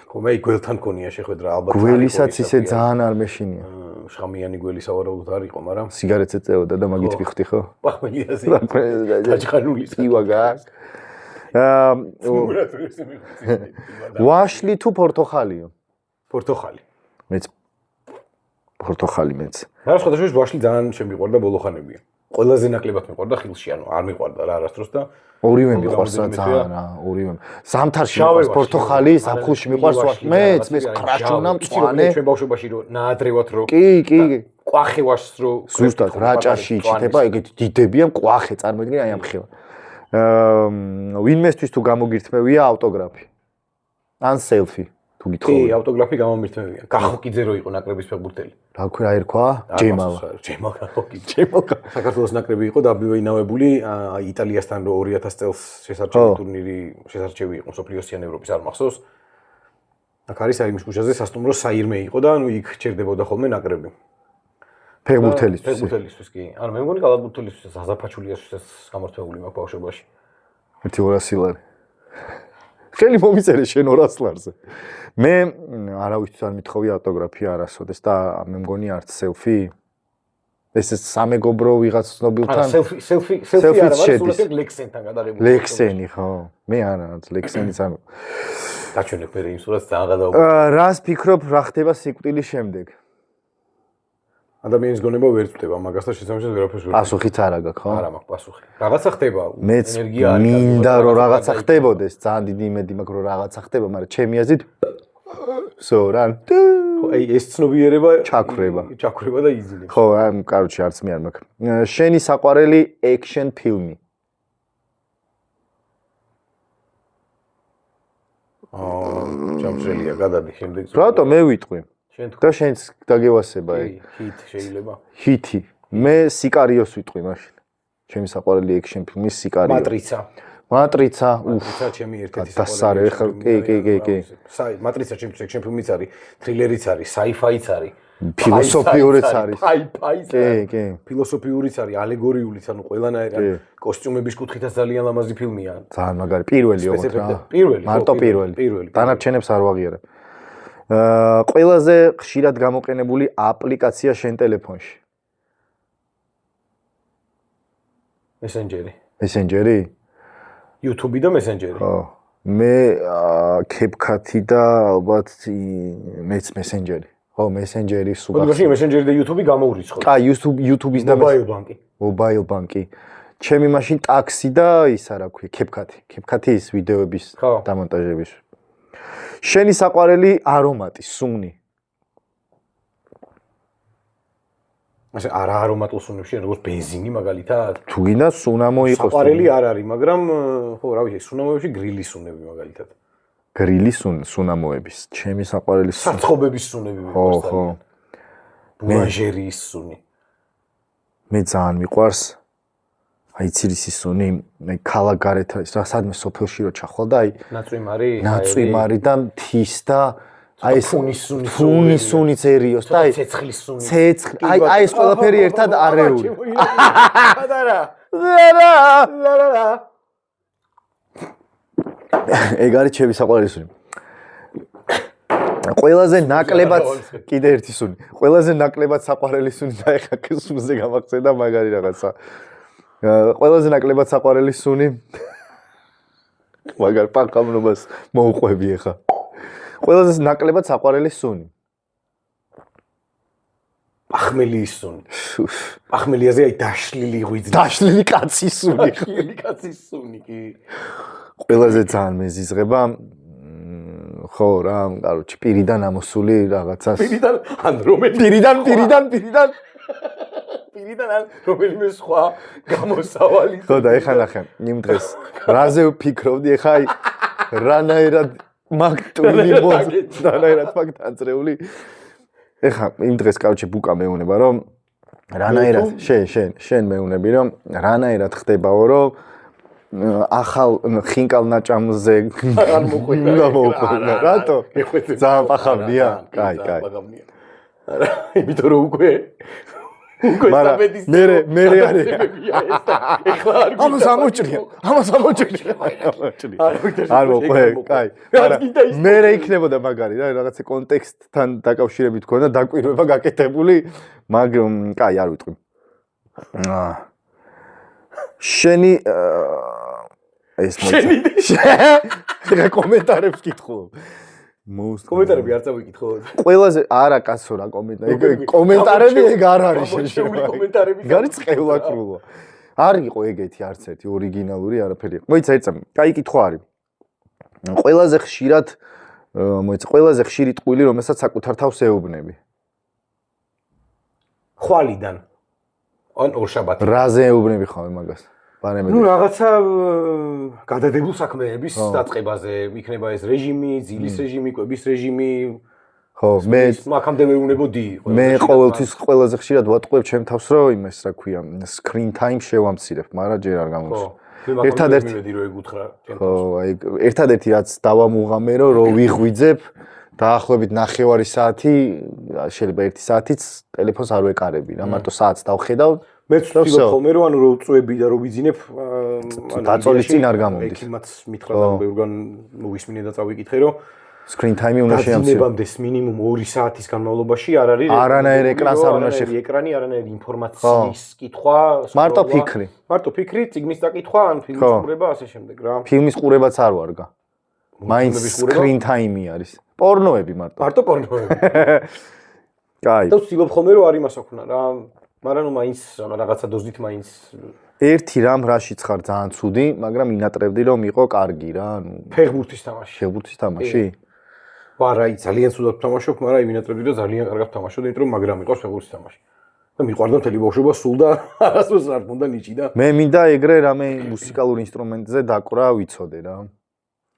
ხო მე გველთან მქონია შეხვედრა ალბათ. გველისაც ისე ძალიან არ მეშინია. შხამიანი გველი სავარაუდოდ არ იყო, მაგრამ სიგარეტს ეწეოდა და მაგით ვიხდი ხო? პახმენიაზე. დაჭყანული. ივა გაქვს. ვაშლი თუ პორტოხალიო? პორტოხალი. მეც პორტოხალი მეც. მაგრამ სხვადასხვა ვაშლი ძალიან შემიყვარდა ბოლოხანებია. ყველაზე ნაკლებად მიყვარდა ხილში, ანუ არ მიყვარდა რა არასდროს და ორივე მიყვარს რა ძალიან რა, ორივე. ზამთარში მიყვარს პორტოხალი, ზაფხულში მიყვარს ვაშლი. მეც კრაშუნა მწვანე. ჩვენ ბავშვობაში რო ნაადრევად რო კი, კი. ყვახე ვაშს რო ზუსტად რაჭაში იჩიტება, ეგეთი დიდებია, ყვახე წარმოიდგინე აი ამ ხილ. ვინმესთვის თუ გამოგირთმევია ავტოგრაფი. ან სელფი. თუ გითხოვი. კი, ავტოგრაფი გამომირთმევია. გახოკიძე რო იყო ნაკრების ფეხბურთელი. რა ქვია ერქვა? ჯემალა. ჯემალა გახოკიძე. ჯემალა. საქართველოს ნაკრები იყო WA-ნავებული, იტალიასთან რო 2000 წელს შესარჩევი ტურნირი, შესარჩევი იყო სოფლიოსიან ევროპის არ მახსოვს. აქ არის აი მის ქუჩაზე სასტუმრო საირმე იყო და ანუ იქ ჩერდებოდა ხოლმე ნაკრები. ფეხბურთელისთვის. ფეხბურთელისთვის კი. ანუ მე მგონი კალათბურთელისთვის ზაფაჩულიაშვილს გამართული მაქვს ბავშვობაში. 1200 ლარი. ხელი მომიწერე შენ 200 ლარზე. მე არავისთვის არ მithოვი ავტოგრაფი არასოდეს და მე მგონი არც სელფი. ეს სამეგობრო ვიღაც ცნობილთან. სელფი არა, სულ ლექსენთან გადაღებული. ლექსენი ხო? მე არა, ლექსენიც არ. გაჩვენებ მე იმ სურათს ძალიან გადავუყურე. რას ფიქრობ, რა ხდება სიკვდილის შემდეგ? ადამიანის გონება ვერ წდება მაგას და შესაბამისად ვერაფერს ვერ. პასუხიც არ აქვს, ხო? არა მაქვს პასუხი. რაღაცა ხდება, ენერგია არის. მინდა რომ რაღაცა ხდებოდეს, ძალიან დიდი იმედი მაქვს რომ რაღაცა ხდება, მაგრამ ჩემი აზრით სორან. აი ეს ცნობიერება ჩაქრება და იზილებს. ხო, კაროჩე არც მე არ მაქვს. შენი საყვარელი ექშენ ფილმი? ჯამშელია გადადი შემდეგ. რატო მე ვიტყვი? და შენც დაგევასება ეგ. ჰიტ შეიძლება. ჰიტი. მე სიკარიოს ვიტყვი მაშინ. ჩემი საყვარელი ექშენ ფილმი სიკარიო. მატრიცა. მატრიცა, მატრიცა ჩემი ერთ-ერთი საყვარელი. კი. მატრიცა ჩემი ექშენ ფილმიც არის, თრილერიც არის, საი-ფაიც არის. ფილოსოფიურიც არის. ფაიც. კი. ფილოსოფიურიც არის, ალეგორიულიც, ანუ ყველანაირად კოსტიუმების კუთხითაც ძალიან ლამაზი ფილმია. ძალიან მაგარი. პირველი ოღონდ რა. პირველი. მარტო პირველი. დანარჩენებს არ ვაღიარებ. ყველაზე ხშირად გამოყენებული აპლიკაცია შენ ტელეფონში? მესენჯერი. მესენჯერი? YouTube და მესენჯერი. ხო. მე CapCut და ალბათ მეც მესენჯერი. ხო, მესენჯერი სულ. მაგრამ მესენჯერი და YouTube გამოურიცხოთ. აი, YouTube-ის და Mobile Bank-ი. Mobile Bank-ი. ჩემი მაშინ ტაქსი და ის არა ქვია, CapCut. CapCut-ი ის ვიდეოების დამონტაჟების. შენი საყვარელი არომატი, სუნი? ასე არა არომატულ სუნებში, როგორც ბენზინი მაგალითად. თუ გინდა სუნამო იყოს. საყვარელი არ არის, მაგრამ ხო, რა ვიცი, სუნამოებში გრილი სუნები მაგალითად. გრილი სუნამოების. ჩემი საყვარელი საცხობების სუნები მიყვარს. ხო. ბულანჟერიის სუნი. მე ძალიან მიყვარს. აიცირის ისუნი მე ქალაქ გარეთ არის რა სადმე სოფელში რო ჩახვალ და აი ნაწვიმარი და მთის და აი ეს ფუნისუნი წერიოს და აი ცეცხლი აი ეს ყველაფერი ერთად არეული ეგ არის ჩემი საყვარელი სუნი ყველაზე ნაკლებად კიდე ერთი სუნი ყველაზე ნაკლებად საყვარელი სუნი და ეხა კესმზე გამახსენდა მაგარი რაღაცა ყველაზე ნაკლებად საყვარელი სუნი მაგარ პანკამნობას მოუყვები ეხა ყველაზე ნაკლებად საყვარელი სუნი ახმელიის სუნი ახმელიაზე აი დაშლილი ღვიძლი დაშლილი კაცის სუნი კი ყველაზე ძალიან მეზიზღება ხო რა, კაროჩი, პირიდან ამოსული რაღაცას. პირიდან ან რომელი პირიდან ან რომელიმე სხვა გამოსავალი. ხო და ეხლა ნახე, იმ დღეს რაზე ვფიქრობდი, ეხლა აი რანაირად მაგტული რანაირად მაგ დაძრეული. ეხლა იმ დღეს კაროჩი ბუკა მეუნება, რომ რანაირად შენ მეუნები, რომ რანაირად ხდებაო, რომ ახალ ხინკალ ნაჭამზე არ მოყვება რატო ძალიან პახავია კაი არა იმიტომ რომ უკვე მე არის ამას ამოჭრია არ მოყვე კაი არა მე იქნებოდა მაგარი რა რაღაცა კონტექსტთან დაკავშირებით ქონდა დაკვირვება გაკეთებული მაგ კაი არ ვიტყვი შენი ეს მოიცა კომენტარებს კითხულობ კომენტარები არ წავიკითხო ყველაზე არა კაცო რა კომენტარები ეგ არ არის შეშეული კომენტარები არის წევლაკრულო არ იყო ეგეთი არც ერთი ორიგინალური არაფერი მოიცა ეცა კაი კითხვა არის ყველაზე ხშირი ტყუილი რომელსაც საკუთარ თავს ეუბნები ხვალიდან ან ორშაბათი რაზე ეუბნები ხავე მაგას ნუ რაღაცა გადადებულ საქმეების დაწყებაზე იქნება ეს რეჟიმი, ძილის რეჟიმი, კვების რეჟიმი. ხო, მე მაგამდე მეუნებოდი. მე ყოველთვის ყველაზე ხშირად ვატყუებ ჩემ თავს რომ იმას რა ქვია, screen time შევამცირებ, მაგრამ ჯერ არ გამოდის. ერთადერთი მივედი რომ ეგ უთხრა ჩემ თავს. ხო, აი ერთადერთი რაც დავამუღამერო რომ ვიღვიძებ დაახლოებით 9 საათი, შეიძლება 1 საათიც ტელეფონს არ ვეკარები რა, მარტო საათს დავხედავ. მეც ვთქვი ხოლმე რომ ანუ რო უწუები და რო ვიძინებ დაწოლის წინ არ გამოდის. ექიმაც მითხრა და ბევრგან მოვისმინე და წავიკითხე რომ screen time-ი უნდა შეამცირო. დაძინებამდეს მინიმუმ 2 საათის განმავლობაში არ არის არანაირ ეკრანს არ უნდა შეხო. ეკრანი, არანაირ ინფორმაციის კითხვა, მარტო ფიქრი. მარტო ფიქრი, წიგნის დაკითხვა, ან ფილმის ყურება ასე შემდეგ რა. ფილმის ყურებაც არ ვარგა. მაინც screen time-ი არის. პორნოები მარტო. მარტო პორნოები. კაი. და ვცდილობ ხოლმე რომ არ იმას აქვნა რა. მაგრამ ნუ მაინც რაღაცა დოზით მაინც ერთი რამ რაშიც ხარ ძალიან ცუდი, მაგრამ ინატრებდი რომ იყო კარგი რა, ანუ ფეხბურთის თამაში. ფეხბურთის თამაში? არა, ძალიან ცუდად ვთამაშობ, მაგრამ ინატრებდი რომ ძალიან კარგად ვთამაშობ, იმიტომ რომ მაგრამ იყო ფეხბურთის თამაში. და მიყვარდა მთელი ბავშვობა სულ და არასდროს არ მქონდა ნიჭი და მე მინდა ეგრე რამე მუსიკალურ ინსტრუმენტზე დაკვრა ვიცოდე რა.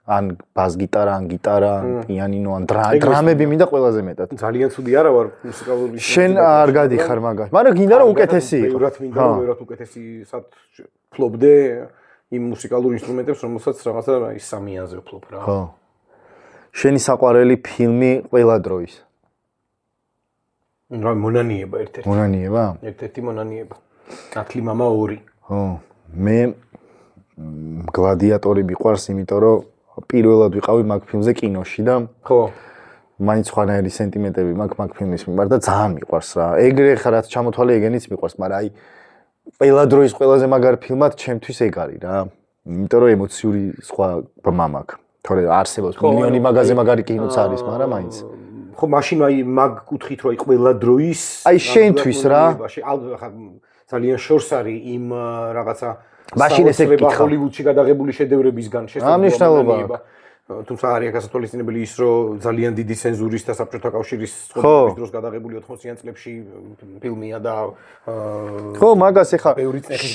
ან ბას-გიტარა, ან გიტარა, ან პიანინო, ან დრამები მინდა ყველაზე მეტად. ძალიან ცუდი არა ვარ მუსიკალური შენ არ გადიხარ მაგას. მაგრამ გინდა რომ უკეთესი იყო. ბევრად მინდა რომ ბევრად უკეთესად ფლობდე იმ მუსიკალურ ინსტრუმენტებს, რომელსაც რაღაცა ის სამიანზე ვფლობ რა. ხო. შენი საყვარელი ფილმი ყველა დროის. რა მონანიება ერთ-ერთი. მონანიება? ერთ-ერთი მონანიება. ნათლი მამა 2. ხო. მე გლადიატორი მიყვარს, იმიტომ რომ პირველად ვიყავი მაგ ფილმზე კინოში და ხო მაინც სხვანაირი სენტიმენტები მაქვს მაგ ფილმის მიმართ და ძალიან მიყვარს რა. ეგრე ხარ რაც ჩამოთვალე ეგენიც მიყვარს, მაგრამ აი ყველა დროის ყველაზე მაგარი ფილმად ჩემთვის ეგ არის რა. იმიტომ რომ ემოციური სხვა ბმა მაქვს. თორე არსებობს მილიონი მაგაზე მაგარი კინოც არის, მაგრამ მაინც. ხო, მაშინ აი მაგ კუთხით რო აი ყველა დროის აი შენთვის რა. ძალიან შორს არის იმ რაღაცა მაშინ ესე გკითხა ჰოლივუდში გადაღებული შედევრებისგან შესაძლებლობა. თუმცა არის გასათვალისწინებელი ის, რომ ძალიან დიდი ცენზურის და საბჭოთა კავშირის ცხოვრების დროს გადაღებული 80-იან წლებში ფილმია და ხო, მაგას ეხა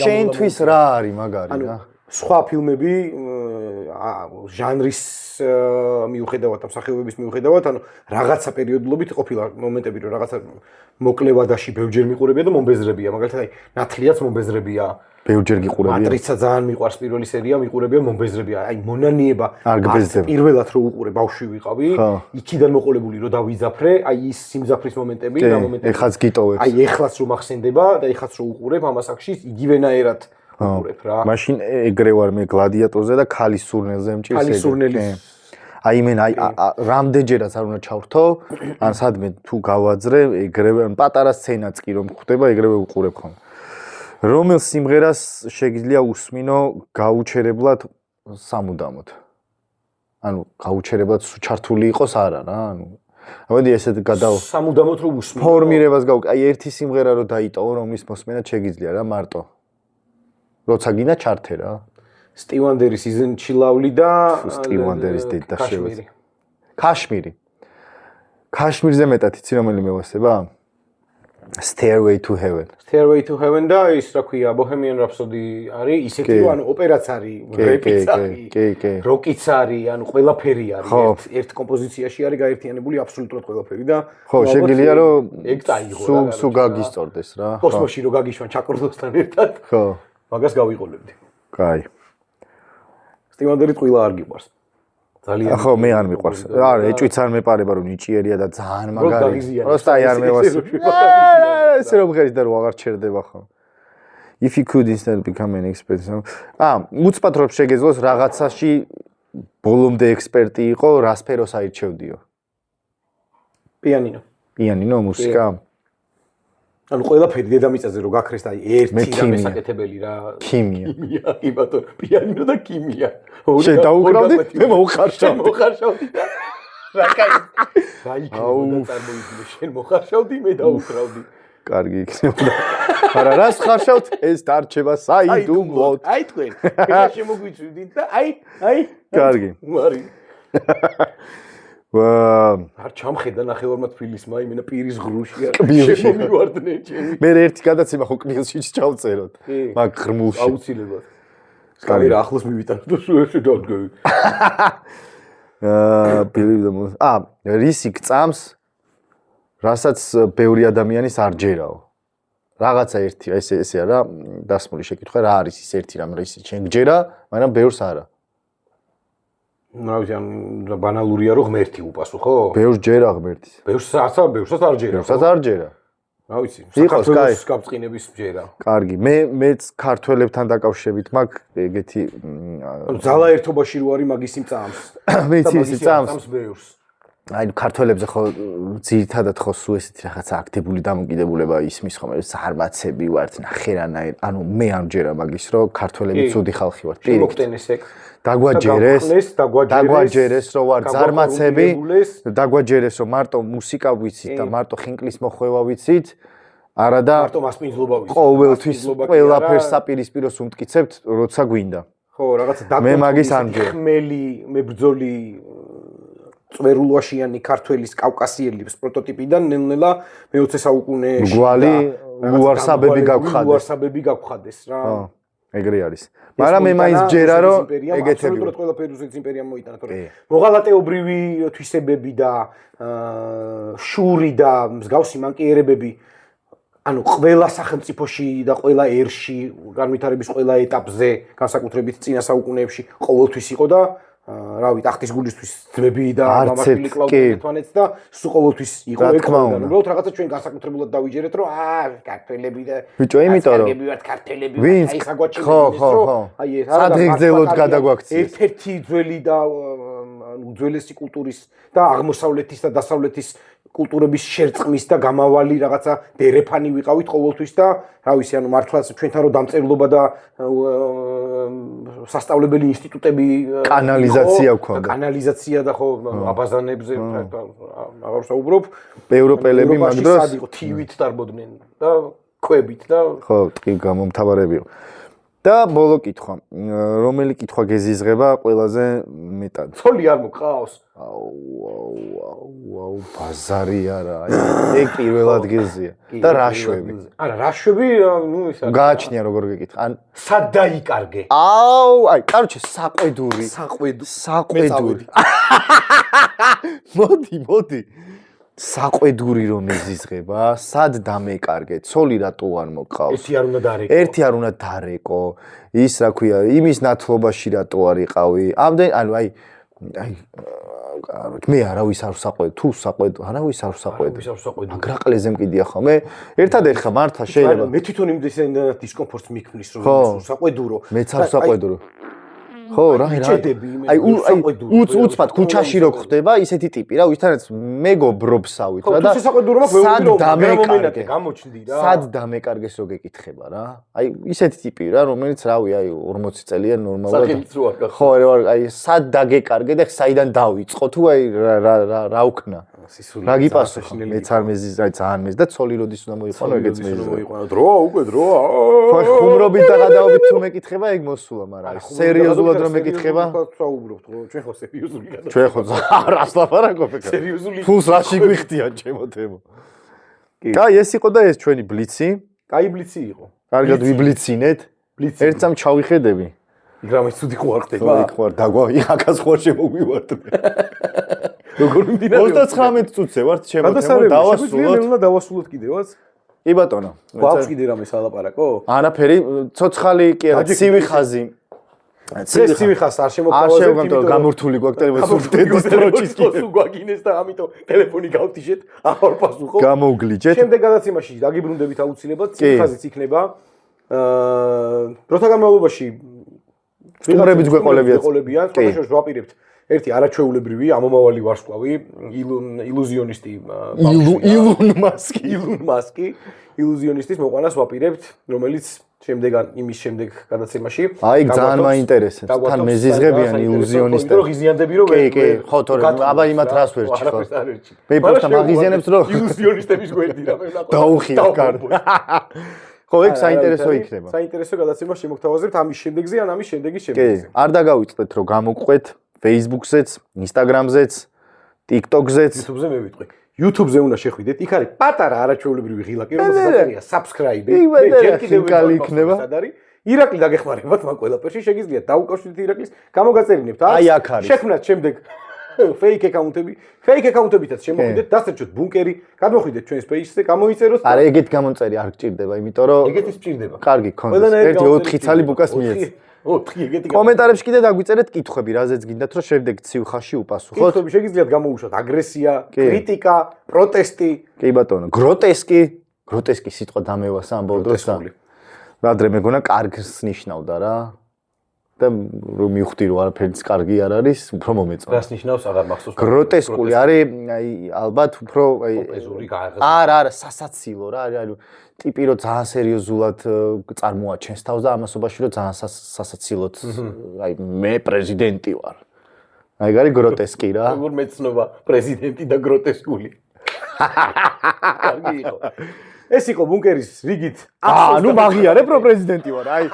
შენთვის რა არის მაგარი რა? სხვა ფილმები ჟანრის მიუხედავად და მსახიობების მიუხედავად, ანუ რაღაცა პერიოდულობით ყოფილა მომენტები, რომ რაღაცა მოკლევადაში ბევრჯერ მიყურებია და მომბეზრებია. მაგალითად, აი, ნათლიაც მომბეზრებია. ბევრჯერ გიყურებია. მატრიცა ძალიან მიყვარს პირველი სერია, მიყურებია მომბეზრებია. აი, მონანიება არ გბეზდება. პირველად რო უყურე, ბავშვი ვიყავი, იქიდან მოყოლებული რომ დავიზაფრე, აი ის სიმძაფრის მომენტები და მომენტები. ეხლაც გიტოვებს. აი, ეხლაც რომ ახსენდება და ეხლაც რო უყურებ ამას აქში, იგივენაერად უყურებ რა. მაშინ ეგრე ვარ მე გლადიატორზე და ქალის სურნელზე მჭირს ეგრე. ქალის სურნელის. აი მე რამდენჯერაც არ უნდა ჩავრთო, ან სადმე თუ გავაძრე, ეგრევე პატარა სცენაც კი რომ ხდება, ეგრევე უყურებ ხოლმე. რომელ სიმღერას შეგიძლია უსმინო გაუჩერებლად სამუდამოდ? ანუ გაუჩერებლად ჩართული იყოს არა რა, ანუ მოდი ესეთ სამუდამოდ რომ უსმინო. ფორმირებას აი ერთი სიმღერა რომ დაიტოვო, რომლის მოსმენა შეგიძლია რა მარტო. როცა გინდა ჩართე რა. სტივანდერის Isn't She Lovely და სტივანდერის დედა შევეცი. ქაშმირი. ქაშმირზე მეტად იცი რომელი მევასება? Stairway to Heaven. Stairway to Heaven და ის რა ქვია Bohemian Rhapsody არის, ისეთი რომ ანუ ოპერაც არის, რეპიც არის, როკიც არის, ანუ ყველაფერი არის. ერთ კომპოზიციაში არის გაერთიანებული აბსოლუტურად ყველაფერი და ხო, შეგიძლია რომ ეგ წაიღო რა. სულ გაგისწორდეს რა. კოსმოსში რო გაგიშვან ჩაკორდოსთან ერთად. ხო. მაგას გავიყოლებდი. კაი. სტივანდერი ტყილა არ გიყვარს. ძალიან. ხო, მე არ მიყვარს. არა, ეჭვიც არ მეპარება რომ ნიჭიერია და ძალიან მაგარი. просто აი არ მევასე. ეს რომ ღერით და რომ აღარ ჩერდება ხო. If you could instead become an expert. უცბად რომ შეგეძლოს რაღაცაში ბოლომდე ექსპერტი იყო, რა სფეროს აირჩევდიო? პიანინო. პიანინო მუსიკა. ანუ ყველაფერი დედამიწაზე რო გაქრეს და აი ერთი რამე საკეთებელი რა. ქიმია. კი ბატონო, პიანინო და ქიმია. შენ დაუკრავდი? მე მოუხარშავდი. მოხარშავდი და რა კაი. აუ, წარმოიდგინე, შენ მოხარშავდი, მე დაუკრავდი. კარგი იქნებოდა. არა, რას ხარშავთ? ეს დარჩება საიდუმლოდ. აი თქვენ. ეხლა შემოგვიწვიდით და აი. კარგი. მარი. არ ჩამხედა ნახევარმად ფილისმა, იმენა პირის ღრუში არ შემომივარდნენ ჩემი. მე ერთი გადაცემა ხო კბილშიც ჩავწეროთ. მაგ ღრმულში. აუცილებლად. კარგი რა ახლოს მივიტანო და სულ ესე დავდგები. რისი გწამს, რასაც ბევრი ადამიანის არ ჯერაო. რაღაცა ერთი, ესე არა, დასმული შეკითხვა, რა არის ის ერთი რამ, რისი შენ გჯერა, მაგრამ ბევრს არა. რა ვიცი, ბანალურია რომ ღმერთი უპასუხო? ბევრს ჯერა ღმერთის. ბევრსაც არ ჯერა. ბევრსაც არ ჯერა. რა ვიცი, საქართველოს გაბწყინების ჯერა. კარგი, მეც ქართველებთან დაკავშირებით მაქვს ეგეთი ძალა ერთობაში რო არის მაგის იმწამს. მეც ის იმწამს ბევრს. აი ქართველებზე ხო ძირითადად ხო სულ ესეთი რაღაცა აქტიური დამოკიდებულება ისმის ხომ ზარმაცები ვართ ნახერანაირ ანუ მე ამჯერა მაგის რომ ქართველები ცუდი ხალხი ვართ შემოგტენეს ეგ დაგვაჯერეს რომ ვარ ზარმაცები დაგვაჯერეს რომ მარტო მუსიკა ვიცით და მარტო ხინკლის მოხვევა ვიცით არა და მარტო მასპინძლობა ვიცით ყოველთვის ყველაფერს საპირისპიროს უმტკიცებთ როცა გვინდა ხო რაღაცა მე მაგის ამჯერა ხმელი მებრძოლი წვერულვაშიანი ქართველის კავკასიელის პროტოტიპიდან ნელ-ნელა მე-20 საუკუნეში გვალი უარსაბები გაგვხადეს რა. ხო, ეგრე არის. მაგრამ მე მაინც ჯერა რომ ეგეთები აბსოლუტურად ყველაფერი რუსეთის იმპერიამ მოიტანა, თორე მოღალატეობრივი თვისებები და შური და მსგავსი მანკიერებები ანუ ყველა სახელმწიფოში და ყველა ერში, განვითარების ყველა ეტაპზე, განსაკუთრებით წინა საუკუნეებში ყოველთვის იყო და რავი, ტახტის გულისთვის ძმები და მამაშვილი კლავდნენ ერთმანეთს და სულ ყოველთვის იყო ეგ ხოლმე. უბრალოდ რაღაცა ჩვენ განსაკუთრებულად დავიჯერეთ, რომ ქართველები და ბიჭო, იმიტომ რომ ქართველები აი საგვაჩინებს რომ აი ეს სადღეგრძელოდ გადაგვაქციეს. ერთ-ერთი ძველი და უძველესი კულტურის და აღმოსავლეთის და დასავლეთის კულტურების შერწყმის და გამავალი რაღაცა დერეფანი ვიყავით ყოველთვის და რა ვიცი ანუ მართლაც ჩვენთან რო დამწერლობა და სასწავლებელი ინსტიტუტები კანალიზაცია გქონდა კანალიზაცია და ხო აბაზანებზე აღარ საუბრობ ევროპელები მაგ დროს სად იყო თივით დარბოდნენ და კვებით და ხო ტყი გამომთავარებიო და და ბოლო კითხვა. რომელი კითხვა გეზიზღება ყველაზე მეტად? ცოლი არ მოგყავს? აუ, ბაზარი არა. აი, ეგ პირველ ადგილზეა. და რაშვები. არა, რაშვები, ნუ ისა. გააჩნია როგორ გეკითხა. ან სად დაიკარგე? აი, კაროჩე საყვედური. საყვედური. მოდი. საყვედური რომ ეზიზღება, სად დამეკარგე? ცოლი რატო არ მოგყავს? ერთი არ უნდა დარეკო. ის რა ქვია, იმის ნათლობაში რატო არ იყავი? ანუ აი მე არავის არ ვსაყვედო, თუ საყვედო, არავის არ ვსაყვედო. აგრაყლეზე მკიდია ხოლმე. ერთადერთხა მართლა შეიძლება. მე თვითონ იმდენად დისკომფორტს მიქმნის რომ საყვედურო. მეც არ ვსაყვედო. ხო, რა. აი უცბად ქუჩაში რო ხდება ისეთი ტიპი რა, ვისთანაც მეგობრობსავით რა და სად დამეკარგე გამოჩნდი რა. სად დამეკარგეს რო გეკითხება რა. აი ისეთი ტიპი რა, რომელიც რავი, აი 40 წელია ნორმალურად. სახელიც რო არ გახსოვს. ხო, აი სად დაგეკარგე და საიდან დავიწყო თუ აი რა უქნა. რა გიპასუხა? მეც არ მეზის, აი ძალიან მეზ და ცოლი როდის უნდა მოიყვანო, ეგეც მეზის. დროა უკვე დროა. ხო, ხუმრობით და გადაობით თუ მეკითხება, ეგ მოსულა, მაგრამ აი სერიოზულად რომ მეკითხება, საუბრობთ, ხო, ჩვენ ხო სერიოზული გადავ. ჩვენ ხო რას ლაპარაკობ ეგ? სერიოზული. ფულს რაში გვიხდიან ჩემო თემო. კაი, ეს იყო და ეს ჩვენი ბლიცი. კაი ბლიცი იყო. კარგად ვიბლიცინეთ. ერთ წამ ჩავიხედები. იგრამის ცუდი ხო არ ხდება? იქ ხوار დაგვა, იქაც ხوار შემოგვივარდ. როგორ მიმდინარეობს? 39 წუთზე ვართ ჩემო თემო დავასრულოთ. უნდა დავასრულოთ კიდევაც? კი ბატონო. გვაქვს კიდე რამე სალაპარაკო? არაფერი, ცოცხალი კი არა, ცივი ხაზი. ცივი ხაზი არ შემოგვავალ. არ შემოგვამტო გამორთული გვაქვს ტელეფონში დედის პროჭის კიდე. გვაგინეს და ამიტომ ტელეფონი გავთიშეთ, აღარ პასუხობ. გამოუგლიჯეთ. შემდეგ გადაცემაში დაგიბრუნდებით აუცილებლად, ცივი ხაზიც იქნება. დროთა განმავლობაში ვიღებიც გვეყოლებიათ. თამაშს ვაპირებთ. ერთი არაჩვეულებრივი ამომავალი ვარსკვლავი, ილუზიონისტი ილონ მასკი, ილუზიონისტის მოყვანას ვაპირებთ, რომელიც იმის შემდეგ გადაცემაში აი ძალიან მაინტერესებს. თან მეზიზღებიან ილუზიონისტები. რომ ღიზიანდები რომ კი, ხო, თორე აბა იმათ რას ვერჩი ხო. მე პროსტა მაგიზიანებს რომ ილუზიონისტების გვერდი რა მე ნახო. დაუხიათ კარგი. ხო, ეგ საინტერესო იქნება. საინტერესო გადაცემა შემოგთავაზებთ ამის შემდეგზე ან ამის შემდეგის შემდეგზე. კი, არ დაგავიწყდეთ რომ გამოგყვეთ Facebook-ზეც, Instagram-ზეც, TikTok-ზეც. YouTube-ზე მე ვიტყვი. YouTube-ზე უნდა შეხვიდეთ. იქ არის პატარა არაჩვეულებრივი ღილაკი, რომელსაც აწერია subscribe. მე ჯერ კიდევ იქნება. ირაკლი დაგეხმარებათ მაგ ყველაფერში, შეგიძლიათ დაუკავშირდეთ ირაკლის, გამოგაწერინებთ. აი აქ არის. შექმნათ შემდეგ fake account-ები. Fake account-ებითაც შემოხვიდეთ, დასერჩოთ ბუნკერი, გადმოხვიდეთ ჩვენს page-ზე, გამოიწეროთ. არა, ეგეთ გამომწერი არ გჭირდება, იმიტომ რომ ეგეთი სჭირდება. კარგი გქონდეს. 1-4 წალი ბუკას მიეც. 4 ეგეთი. კომენტარებში კიდე დაგვიწერეთ კითხვები, რაზეც გინდათ რომ შემდეგ ცივ ხაზში უპასუხოთ. კითხვები შეგიძლიათ გამოუშვათ აგრესია, კრიტიკა, პროტესტი. კი ბატონო, გროტესკი სიტყვა დამევა სამბოლ დროს და ადრე მეგონა კარგს ნიშნავდა რა. და რომ მივხვდი რომ არაფერიც კარგი არ არის, უფრო მომეწონა. რას ნიშნავს აღარ მახსოვს. გროტესკული არის, აი ალბათ უფრო აი პოპეზური გააღაზია. არა, სასაცილო რა, აი ტიპი რომ ძალიან სერიოზულად წარმოაჩენს თავს და ამასობაში რომ ძალიან სასაცილოდ აი მე პრეზიდენტი ვარ. აი გარი გროტესკი რა. როგორ მეცნობა პრეზიდენტი და გროტესკული. კარგი იყო. ეს იყო ბუნკერის რიგით. ნუ მაგიარებ რომ პრეზიდენტი ვარ, აი.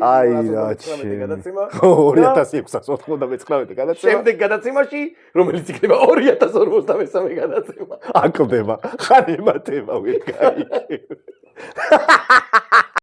აი რა ჩი. 2699 გადაცემა. შემდეგ გადაცემაში, რომელიც იქნება 2053 გადაცემა. აკლდება. ხან ემატება ვერ გაიგე.